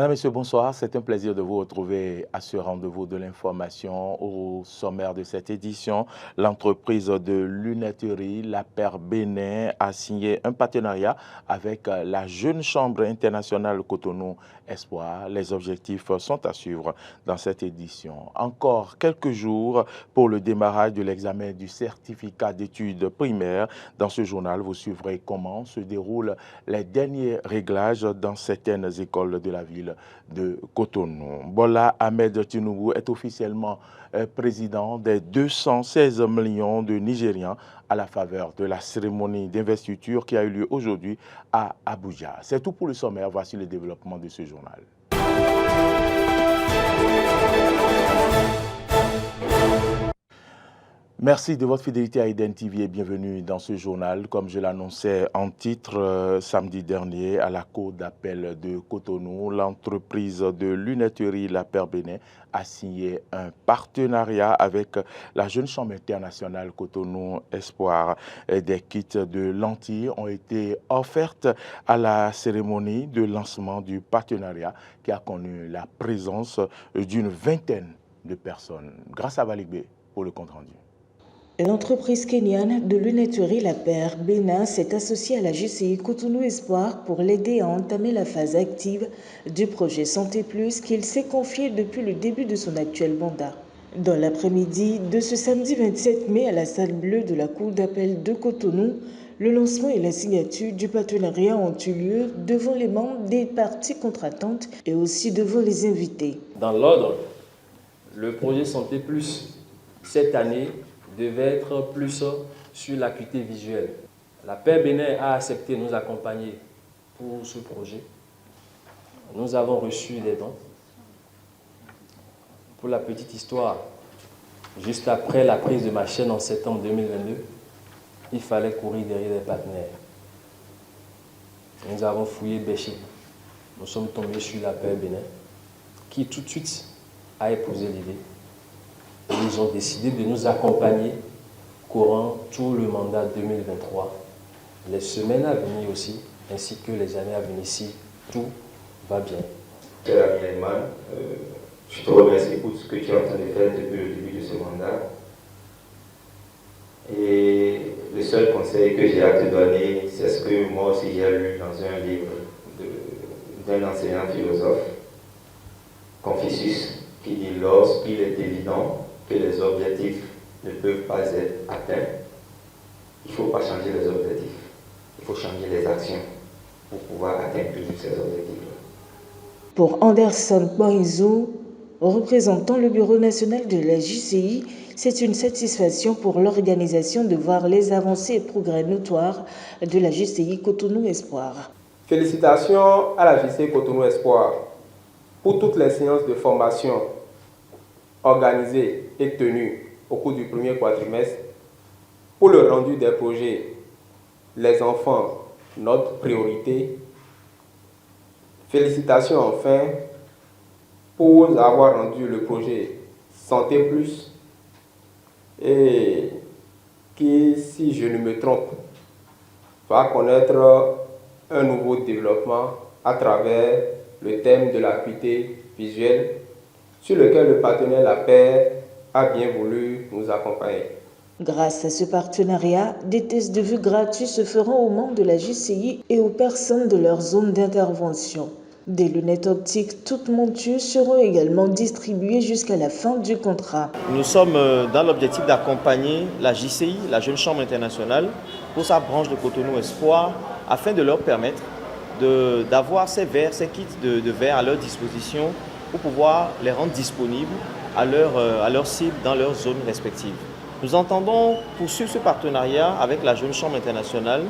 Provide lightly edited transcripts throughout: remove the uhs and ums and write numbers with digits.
Madame, Monsieur, bonsoir. C'est un plaisir de vous retrouver à ce rendez-vous de l'information. Au sommaire de cette édition, l'entreprise de lunetterie La Paire Bénin a signé un partenariat avec la Jeune Chambre internationale Cotonou Espoir. Les objectifs sont à suivre dans cette édition. Encore quelques jours pour le démarrage de l'examen du certificat d'études primaires. Dans ce journal, vous suivrez comment se déroulent les derniers réglages dans certaines écoles de la ville de Cotonou. Bola Ahmed Tinubu est officiellement président des 216 millions de Nigérians à la faveur de la cérémonie d'investiture qui a eu lieu aujourd'hui à Abuja. C'est tout pour le sommaire. Voici le développement de ce journal. Merci de votre fidélité à Eden TV et bienvenue dans ce journal. Comme je l'annonçais en titre samedi dernier à la Cour d'appel de Cotonou, l'entreprise de lunetterie La Paire Bénin a signé un partenariat avec la Jeune Chambre internationale Cotonou Espoir. Des kits de lentilles ont été offertes à la cérémonie de lancement du partenariat qui a connu la présence d'une vingtaine de personnes. Grâce à Valigbe pour le compte rendu. L'entreprise kenyane de lunetterie La Paire Bénin s'est associée à la JCI Cotonou Espoir pour l'aider à entamer la phase active du projet Santé Plus qu'il s'est confié depuis le début de son actuel mandat. Dans l'après-midi de ce samedi 27 mai à la salle bleue de la Cour d'appel de Cotonou, le lancement et la signature du partenariat ont eu lieu devant les membres des parties contractantes et aussi devant les invités. Dans l'ordre, le projet Santé Plus, cette année, devait être plus sur l'acuité visuelle. La Paire Bénin a accepté de nous accompagner pour ce projet. Nous avons reçu des dons. Pour la petite histoire, juste après la prise de ma chaîne en septembre 2022, il fallait courir derrière les partenaires. Nous avons fouillé Béché. Nous sommes tombés sur la Paire Bénin, qui tout de suite a épousé l'idée. Ils ont décidé de nous accompagner courant tout le mandat 2023, les semaines à venir aussi, ainsi que les années à venir si tout va bien. Cher ami Ayman, je te remercie pour ce que tu es en train de faire depuis le début de ce mandat. Et le seul conseil que j'ai à te donner, c'est ce que moi aussi j'ai lu dans un livre d'un enseignant philosophe, Confucius, qui dit lorsqu'il est évident que les objectifs ne peuvent pas être atteints, il ne faut pas changer les objectifs, il faut changer les actions pour pouvoir atteindre toujours ces objectifs. Pour Anderson Boizou, représentant le Bureau national de la JCI, c'est une satisfaction pour l'organisation de voir les avancées et progrès notoires de la JCI Cotonou Espoir. Félicitations à la JCI Cotonou Espoir pour toutes les séances de formation organisées et tenues au cours du premier quadrimestre, pour le rendu des projets Les enfants, notre priorité. Félicitations enfin pour avoir rendu le projet Santé Plus et qui, si je ne me trompe, va connaître un nouveau développement à travers le thème de l'acuité visuelle sur lequel le partenaire La Paire a bien voulu nous accompagner. Grâce à ce partenariat, des tests de vue gratuits se feront aux membres de la JCI et aux personnes de leur zone d'intervention. Des lunettes optiques toutes montues seront également distribuées jusqu'à la fin du contrat. Nous sommes dans l'objectif d'accompagner la JCI, la Jeune Chambre internationale, pour sa branche de Cotonou Espoir, afin de leur permettre d'avoir ces verres, ces kits de verres à leur disposition pour pouvoir les rendre disponibles à leur cible dans leurs zones respectives. Nous entendons poursuivre ce partenariat avec la Jeune Chambre internationale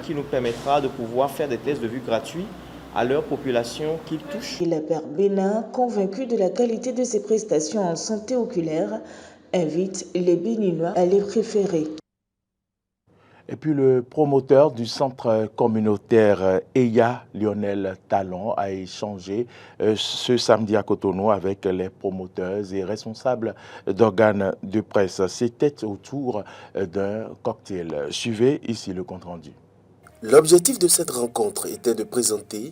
qui nous permettra de pouvoir faire des tests de vue gratuits à leur population qu'ils touchent. La Paire Bénin, convaincu de la qualité de ses prestations en santé oculaire, invite les Béninois à les préférer. Et puis le promoteur du centre communautaire EYA, Lionel Talon, a échangé ce samedi à Cotonou avec les promoteurs et responsables d'organes de presse. C'était autour d'un cocktail. Suivez ici le compte-rendu. L'objectif de cette rencontre était de présenter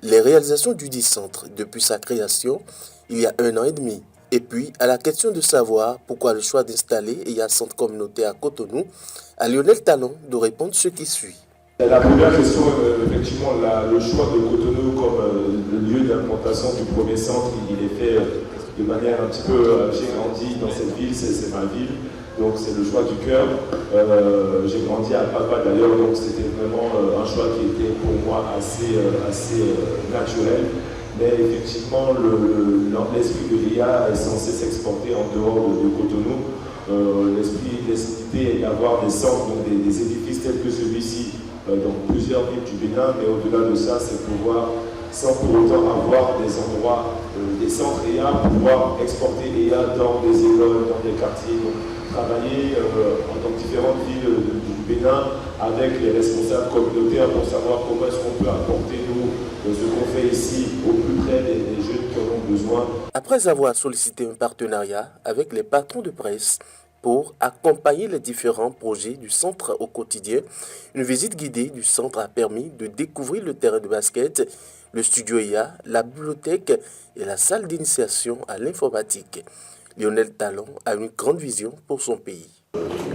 les réalisations du dit centre depuis sa création il y a 1 an et demi. Et puis, à la question de savoir pourquoi le choix d'installer un centre communautaire à Cotonou, à Lionel Talon de répondre ce qui suit. La première question, effectivement, le choix de Cotonou comme le lieu d'implantation du premier centre, il est fait de manière un petit peu... J'ai grandi dans cette ville, c'est ma ville, donc c'est le choix du cœur. J'ai grandi à Papa d'ailleurs, donc c'était vraiment un choix qui était pour moi assez naturel. Mais effectivement, l'esprit de l'IA est censé s'exporter en dehors de Cotonou. L'idée est d'avoir des centres, donc des édifices tels que celui-ci, dans plusieurs villes du Bénin, mais au-delà de ça, c'est pouvoir, sans pour autant avoir des endroits, des centres IA, pouvoir exporter IA dans des écoles, dans des quartiers, donc travailler dans différentes villes du Bénin avec les responsables communautaires pour savoir comment est-ce qu'on peut apporter ce qu'on fait ici au plus près des jeunes qui en ont besoin. Après avoir sollicité un partenariat avec les patrons de presse pour accompagner les différents projets du centre au quotidien, une visite guidée du centre a permis de découvrir le terrain de basket, le studio IA, la bibliothèque et la salle d'initiation à l'informatique. Lionel Talon a une grande vision pour son pays.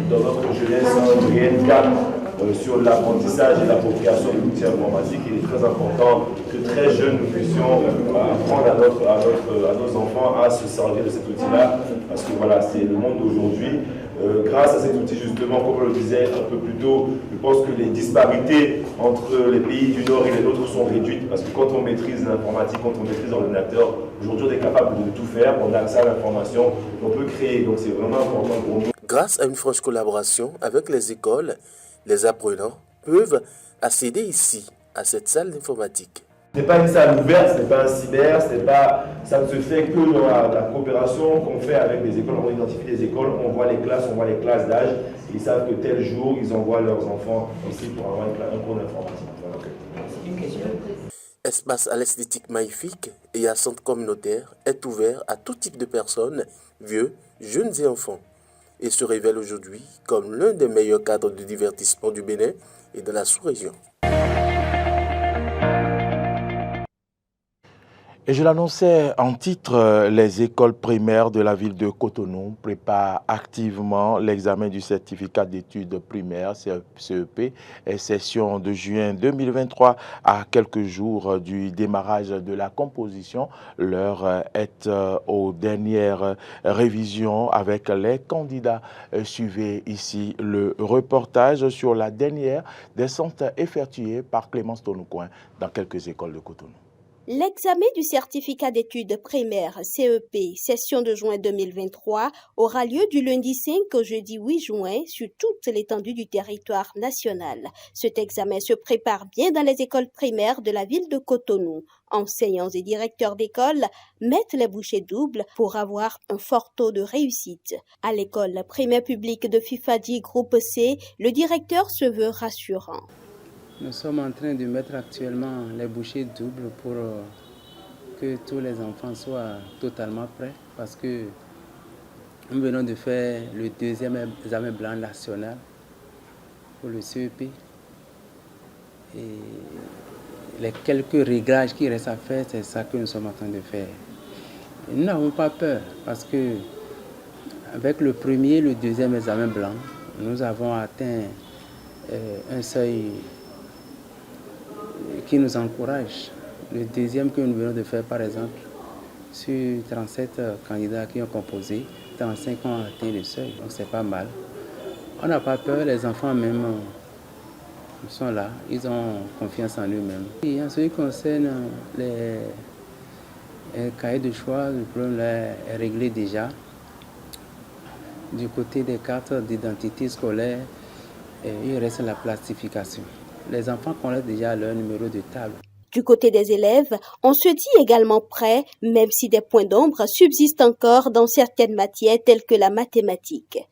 Dans notre jeunesse, un réel cap sur l'apprentissage et l'appropriation de l'outil informatique. Il est très important que très jeunes nous puissions apprendre à nos enfants à se servir de cet outil-là, parce que voilà, c'est le monde d'aujourd'hui. Grâce à cet outil, justement, comme on le disait un peu plus tôt, je pense que les disparités entre les pays du Nord et les nôtres sont réduites, parce que quand on maîtrise l'informatique, quand on maîtrise l'ordinateur, aujourd'hui on est capable de tout faire, on a accès à l'information, on peut créer, donc c'est vraiment important pour nous. Grâce à une franche collaboration avec les écoles, les apprenants peuvent accéder ici à cette salle d'informatique. Ce n'est pas une salle ouverte, ce n'est pas un cyber, ça ne se fait que dans la coopération qu'on fait avec les écoles. On identifie les écoles, on voit les classes d'âge. Ils savent que tel jour, ils envoient leurs enfants ici pour avoir un cours d'informatique. C'est une question. Espace à l'esthétique magnifique et à centre communautaire est ouvert à tout type de personnes, vieux, jeunes et enfants, et se révèle aujourd'hui comme l'un des meilleurs cadres de divertissement du Bénin et de la sous-région. Et je l'annonçais en titre, les écoles primaires de la ville de Cotonou préparent activement l'examen du certificat d'études primaires, CEP, et session de juin 2023 à quelques jours du démarrage de la composition. L'heure est aux dernières révisions avec les candidats. Suivez ici le reportage sur la dernière descente effectuée par Clémence Tonoucoin dans quelques écoles de Cotonou. L'examen du certificat d'études primaires CEP, session de juin 2023, aura lieu du lundi 5 au jeudi 8 juin sur toute l'étendue du territoire national. Cet examen se prépare bien dans les écoles primaires de la ville de Cotonou. Enseignants et directeurs d'école mettent les bouchées doubles pour avoir un fort taux de réussite. À l'école primaire publique de Fifadi Groupe C, le directeur se veut rassurant. Nous sommes en train de mettre actuellement les bouchées doubles pour que tous les enfants soient totalement prêts, parce que nous venons de faire le deuxième examen blanc national pour le CEP. Et les quelques réglages qui restent à faire, c'est ça que nous sommes en train de faire. Et nous n'avons pas peur, parce que avec le premier et le deuxième examen blanc, nous avons atteint un seuil qui nous encourage. Le deuxième que nous venons de faire, par exemple, sur 37 candidats qui ont composé, 35 ont atteint le seuil, donc c'est pas mal. On n'a pas peur, les enfants même sont là, ils ont confiance en eux-mêmes. Et en ce qui concerne les cahiers de choix, le problème est réglé déjà. Du côté des cartes d'identité scolaire, il reste la plastification. Les enfants connaissent déjà leur numéro de table. Du côté des élèves, on se dit également prêt, même si des points d'ombre subsistent encore dans certaines matières telles que la mathématique.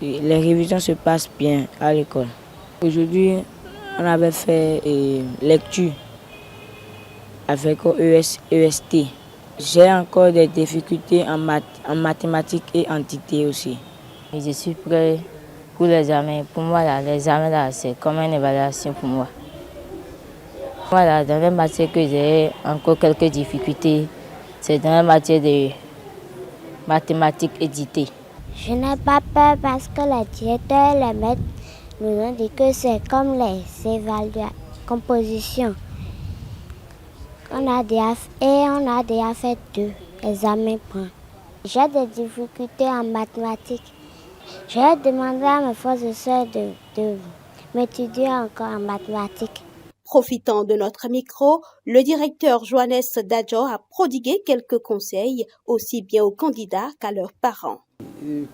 Les révisions se passent bien à l'école. Aujourd'hui, on avait fait lecture avec EST. J'ai encore des difficultés en mathématiques et en dictée aussi. Je suis prêt pour l'examen. Pour moi, l'examen, c'est comme une évaluation pour moi. Voilà, dans la matière que j'ai encore quelques difficultés, c'est dans la matière de mathématiques éditées. Je n'ai pas peur parce que les directeurs, les maîtres nous ont dit que c'est comme les compositions. On a déjà fait 2 examens. J'ai des difficultés en mathématiques. Je vais demander à mes frères et sœurs de m'étudier encore en mathématiques. Profitant de notre micro, le directeur Johannes Dadjo a prodigué quelques conseils, aussi bien aux candidats qu'à leurs parents.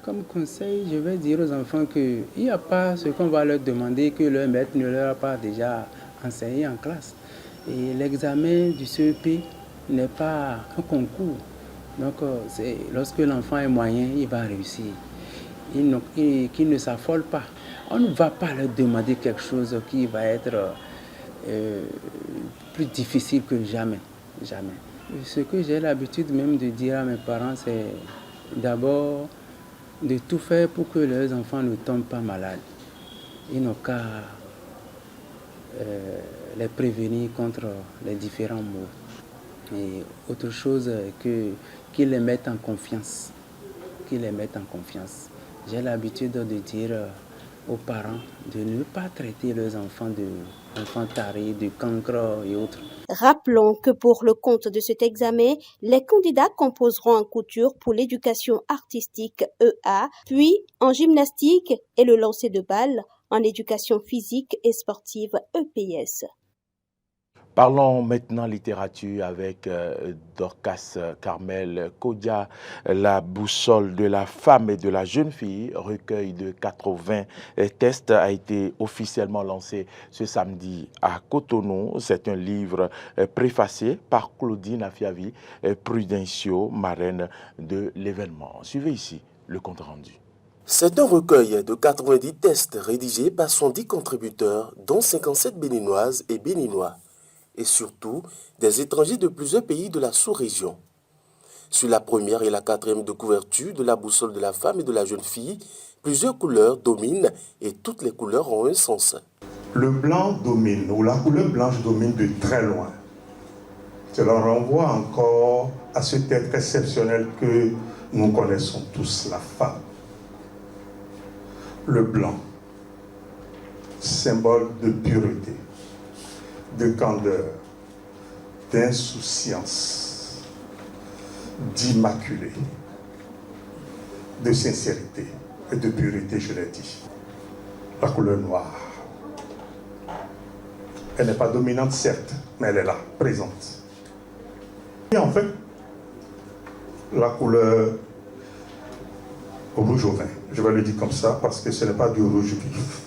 Comme conseil, je vais dire aux enfants qu'il n'y a pas ce qu'on va leur demander que leur maître ne leur a pas déjà enseigné en classe. Et l'examen du CEP n'est pas un concours. Donc, lorsque l'enfant est moyen, il va réussir. Qu'il ne s'affole pas. On ne va pas leur demander quelque chose qui va être plus difficile que jamais. Jamais. Ce que j'ai l'habitude même de dire à mes parents, c'est d'abord de tout faire pour que leurs enfants ne tombent pas malades. Ils n'ont qu'à les prévenir contre les différents maux. Et autre chose, qu'ils les mettent en confiance. Qu'ils les mettent en confiance. J'ai l'habitude de dire aux parents de ne pas traiter leurs enfants d'enfants tarés, de cancres et autres. Rappelons que pour le compte de cet examen, les candidats composeront en couture pour l'éducation artistique EA, puis en gymnastique et le lancer de balle, en éducation physique et sportive EPS. Parlons maintenant littérature avec Dorcas Carmel Kodia. La boussole de la femme et de la jeune fille, recueil de 80 tests, a été officiellement lancé ce samedi à Cotonou. C'est un livre préfacé par Claudine Afiavi Prudencio, marraine de l'événement. Suivez ici le compte rendu. C'est un recueil de 90 tests rédigés par 110 contributeurs, dont 57 béninoises et béninois, et surtout des étrangers de plusieurs pays de la sous-région. Sur la première et la quatrième de couverture de la boussole de la femme et de la jeune fille, plusieurs couleurs dominent et toutes les couleurs ont un sens. Le blanc domine, ou la couleur blanche domine de très loin. Cela renvoie encore à cet être exceptionnel que nous connaissons tous, la femme. Le blanc, symbole de pureté, de candeur, d'insouciance, d'immaculé, de sincérité et de pureté, je l'ai dit. La couleur noire, elle n'est pas dominante certes, mais elle est là, présente. Et en fait, la couleur rouge au vin, je vais le dire comme ça parce que ce n'est pas du rouge vif.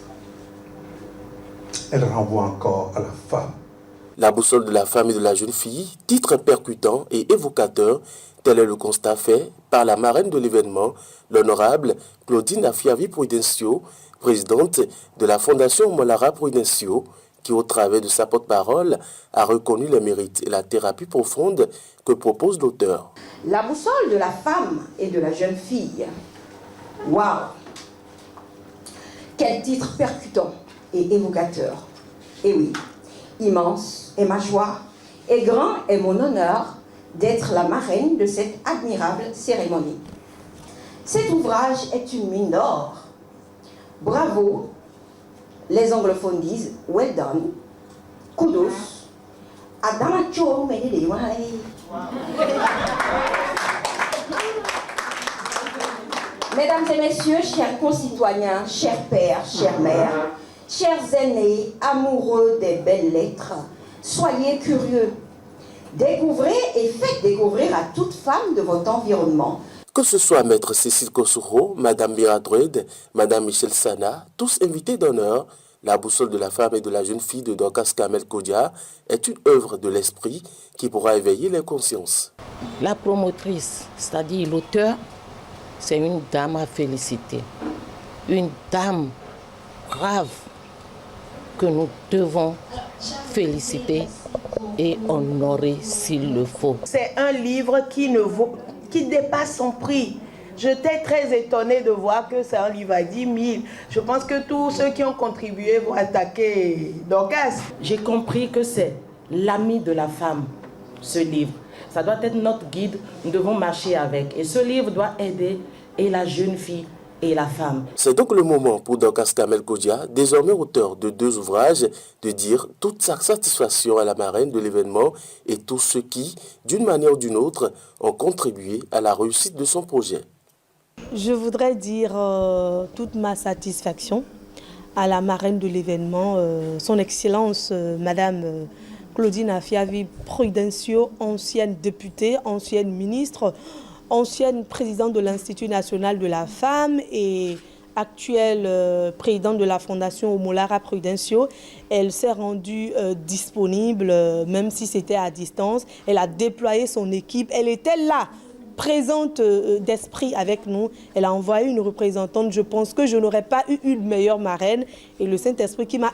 Elle renvoie encore à la femme. La boussole de la femme et de la jeune fille, titre percutant et évocateur, tel est le constat fait par la marraine de l'événement, l'honorable Claudine Afiavi Prudencio, présidente de la Fondation Molara Prudencio, qui au travers de sa porte-parole a reconnu les mérites et la thérapie profonde que propose l'auteur. La boussole de la femme et de la jeune fille. Waouh! Quel titre percutant et évocateur. Et oui, immense est ma joie et grand est mon honneur d'être la marraine de cette admirable cérémonie. Cet ouvrage est une mine d'or. Bravo, les anglophones disent well done, kudos, adamacho medede. Mesdames et messieurs, chers concitoyens, chers pères, chères mères, chers aînés, amoureux des belles lettres, soyez curieux. Découvrez et faites découvrir à toute femme de votre environnement. Que ce soit Maître Cécile Kossouro, Madame Miradrued, Madame Michel Sana, tous invités d'honneur, la boussole de la femme et de la jeune fille de Dorcas Carmel Kodia est une œuvre de l'esprit qui pourra éveiller les consciences. La promotrice, c'est-à-dire l'auteur, c'est une dame à féliciter. Une dame brave que nous devons féliciter et honorer s'il le faut. C'est un livre qui dépasse son prix. J'étais très étonnée de voir que c'est un livre à 10 000. Je pense que tous ceux qui ont contribué vont attaquer Dorcas. J'ai compris que c'est l'ami de la femme, ce livre. Ça doit être notre guide, nous devons marcher avec. Et ce livre doit aider et la jeune fille et la femme. C'est donc le moment pour Dorcas Kamel Kodia, désormais auteur de 2 ouvrages, de dire toute sa satisfaction à la marraine de l'événement et tous ceux qui, d'une manière ou d'une autre, ont contribué à la réussite de son projet. Je voudrais dire toute ma satisfaction à la marraine de l'événement, son Excellence Madame Claudine Afiavi Prudencio, ancienne députée, ancienne ministre, ancienne présidente de l'Institut national de la femme et actuelle présidente de la Fondation Omolara Prudencio. Elle s'est rendue disponible, même si c'était à distance. Elle a déployé son équipe. Elle était là, présente d'esprit avec nous. Elle a envoyé une représentante. Je pense que je n'aurais pas eu une meilleure marraine. Et le Saint-Esprit qui m'a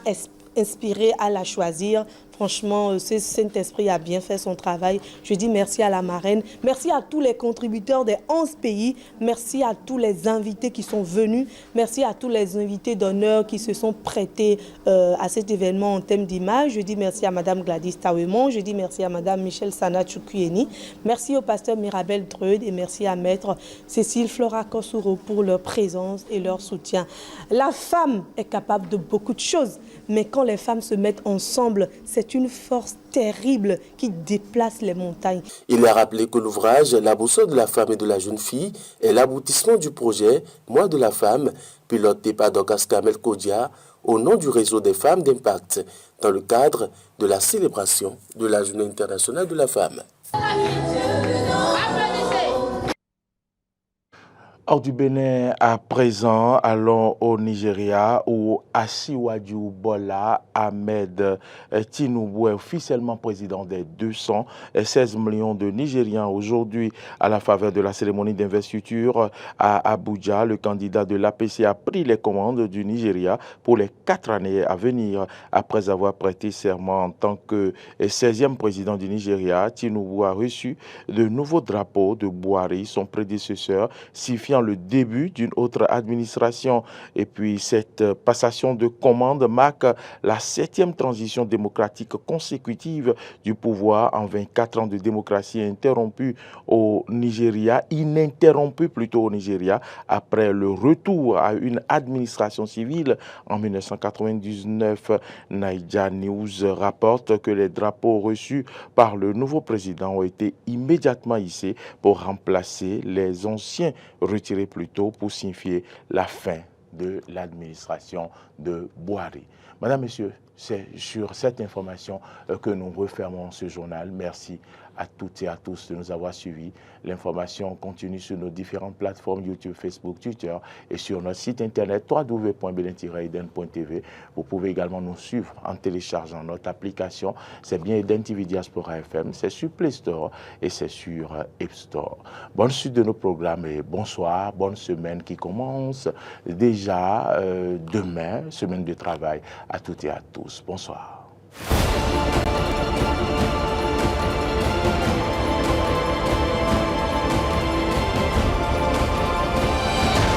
inspiré à la choisir. Franchement, ce Saint-Esprit a bien fait son travail. Je dis merci à la marraine. Merci à tous les contributeurs des 11 pays. Merci à tous les invités qui sont venus. Merci à tous les invités d'honneur qui se sont prêtés à cet événement en thème d'image. Je dis merci à Mme Gladys Tawemon. Je dis merci à Mme Michel Sana Chukuyeni. Merci au pasteur Mirabel Dreud et merci à Maître Cécile Flora Kosuro pour leur présence et leur soutien. La femme est capable de beaucoup de choses, mais quand les femmes se mettent ensemble, c'est une force terrible qui déplace les montagnes. Il a rappelé que l'ouvrage La boussole de la femme et de la jeune fille est l'aboutissement du projet Mois de la femme, piloté par Dorcas Kamel Kodia au nom du réseau des femmes d'impact dans le cadre de la célébration de la Journée internationale de la femme. Hors du Bénin, à présent, allons au Nigeria où Asiwaju Bola Ahmed Tinubu est officiellement président des 216 millions de Nigériens. Aujourd'hui, à la faveur de la cérémonie d'investiture à Abuja, le candidat de l'APC a pris les commandes du Nigeria pour les 4 années à venir. Après avoir prêté serment en tant que 16e président du Nigeria, Tinubu a reçu de nouveaux drapeaux de Buhari, son prédécesseur, signifiant le début d'une autre administration. Et puis cette passation de commande marque la 7e transition démocratique consécutive du pouvoir en 24 ans de démocratie ininterrompue au Nigeria, après le retour à une administration civile en 1999. Naija News rapporte que les drapeaux reçus par le nouveau président ont été immédiatement hissés pour remplacer les anciens retirés plus tôt pour signifier la fin de l'administration de Buhari. Madame, Messieurs, c'est sur cette information que nous refermons ce journal. Merci à toutes et à tous de nous avoir suivis. L'information continue sur nos différentes plateformes YouTube, Facebook, Twitter et sur notre site internet www.belen-eden.tv. Vous pouvez également nous suivre en téléchargeant notre application. C'est bien Eden TV Diaspora FM, c'est sur Play Store et c'est sur App Store. Bonne suite de nos programmes et bonsoir, bonne semaine qui commence déjà demain, semaine de travail à toutes et à tous. Bonsoir.